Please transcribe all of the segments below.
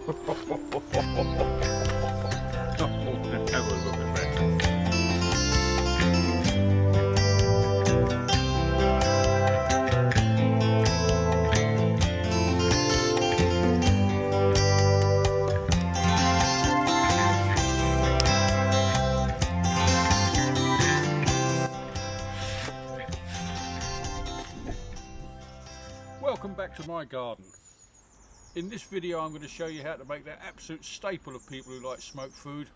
Have a look at that. Welcome back to my garden. In this video I'm going to show you how to make that absolute staple of people who like smoked food.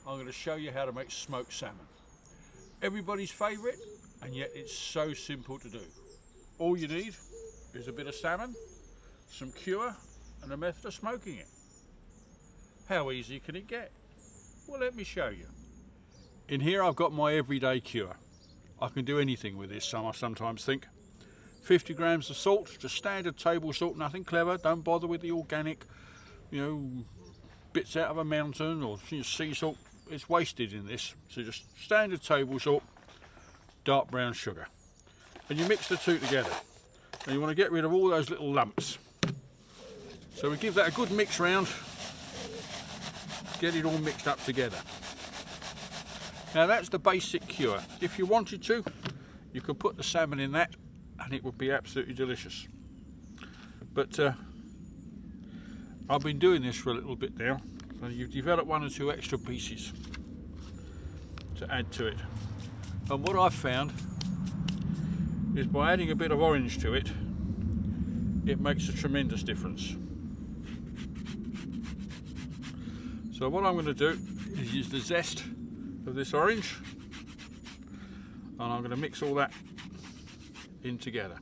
I'm going to show you how to make smoked salmon. Everybody's favourite, and yet it's so simple to do. All you need is a bit of salmon, some cure and a method of smoking it. How easy can it get? Well, let me show you. In here I've got my everyday cure. I can do anything with this, I sometimes think. 50 grams of salt, just standard table salt, nothing clever. Don't bother with the organic, bits out of a mountain or sea salt. It's wasted in this. So just standard table salt, dark brown sugar. And you mix the two together. And you want to get rid of all those little lumps. So we give that a good mix round. Get it all mixed up together. Now that's the basic cure. If you wanted to, you could put the salmon in that and it would be absolutely delicious. But I've been doing this for a little bit now, and you've developed one or two extra pieces to add to it. And what I've found is by adding a bit of orange to it, it makes a tremendous difference. So what I'm going to do is use the zest of this orange, and I'm going to mix all that in together.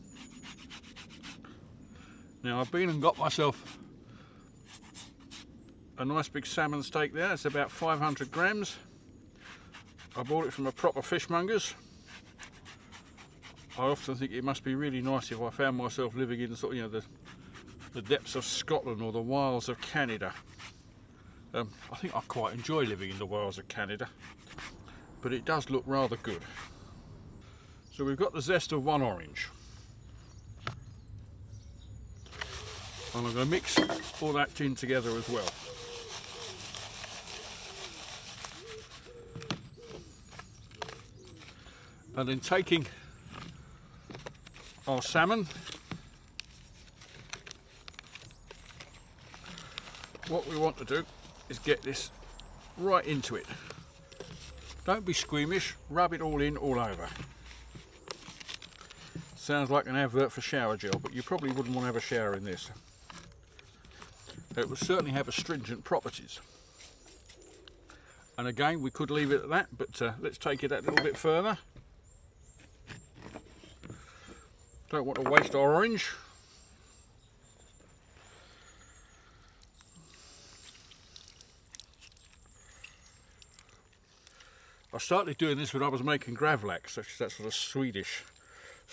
Now I've been and got myself a nice big salmon steak there. It's about 500 grams. I bought it from a proper fishmonger's. I often think it must be really nice if I found myself living in the depths of Scotland or the wilds of Canada. I think I quite enjoy living in the wilds of Canada, but it does look rather good. So we've got the zest of one orange, and I'm going to mix all that in together as well. And then taking our salmon, what we want to do is get this right into it. Don't be squeamish, rub it all in all over. Sounds like an advert for shower gel, but you probably wouldn't want to have a shower in this. It will certainly have astringent properties. And again, we could leave it at that, but let's take it a little bit further. Don't want to waste our orange. I started doing this when I was making gravlax, which is that sort of Swedish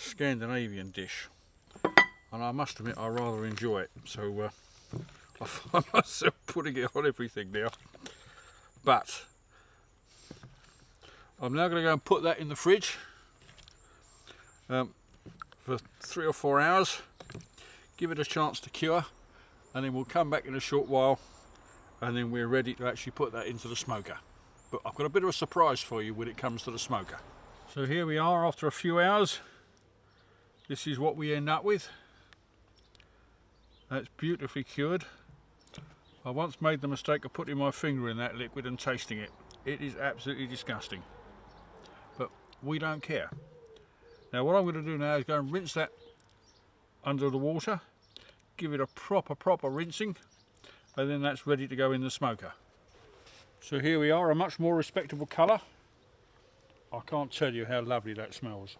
Scandinavian dish, and I must admit I rather enjoy it, so I find myself putting it on everything now. But I'm now going to go and put that in the fridge for 3 or 4 hours, give it a chance to cure, and then we'll come back in a short while and then we're ready to actually put that into the smoker. But I've got a bit of a surprise for you when it comes to the smoker. So here we are after a few hours. This is what we end up with. That's beautifully cured. I once made the mistake of putting my finger in that liquid and tasting it. It is absolutely disgusting. But we don't care. Now what I'm going to do now is go and rinse that under the water, give it a proper rinsing, and then that's ready to go in the smoker. So here we are, a much more respectable colour. I can't tell you how lovely that smells.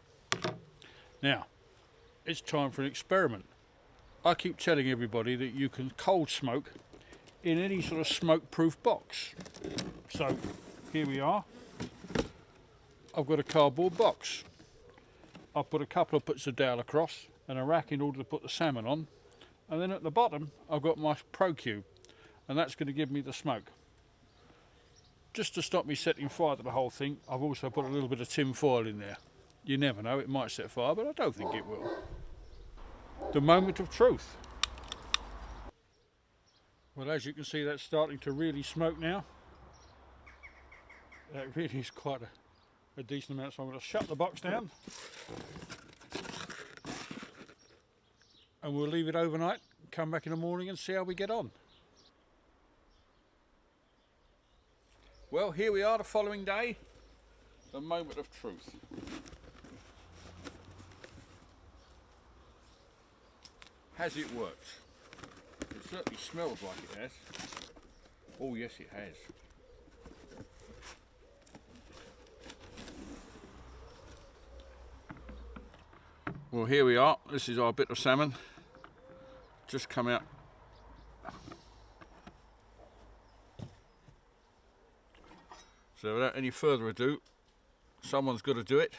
Now, it's time for an experiment. I keep telling everybody that you can cold smoke in any sort of smoke-proof box. So here we are. I've got a cardboard box. I've put a couple of bits of dowel across and a rack in order to put the salmon on, and then at the bottom I've got my Pro Cube, and that's going to give me the smoke. Just to stop me setting fire to the whole thing, I've also put a little bit of tin foil in there. You never know, it might set fire, but I don't think it will. The moment of truth. Well, as you can see, that's starting to really smoke now. That really is quite a decent amount, so I'm going to shut the box down and we'll leave it overnight, come back in the morning and see how we get on. Well, here we are the following day, the moment of truth. Has it worked? It certainly smells like it has. Oh yes, it has. Well, here we are. This is our bit of salmon. Just come out. So without any further ado, someone's got to do it.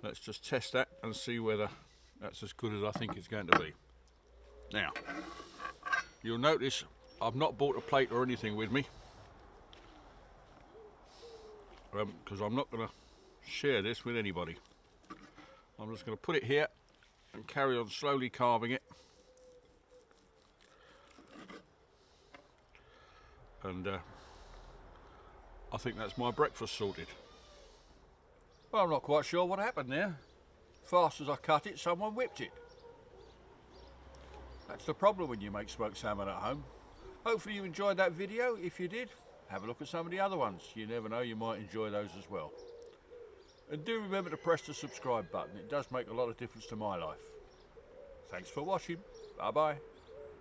Let's just test that and see whether that's as good as I think it's going to be. Now, you'll notice I've not bought a plate or anything with me, because I'm not going to share this with anybody. I'm just going to put it here and carry on slowly carving it. And I think that's my breakfast sorted. Well, I'm not quite sure what happened there. Fast as I cut it, someone whipped it. That's the problem when you make smoked salmon at home. Hopefully you enjoyed that video. If you did, have a look at some of the other ones. You never know, you might enjoy those as well. And do remember to press the subscribe button. It does make a lot of difference to my life. Thanks for watching. Bye bye.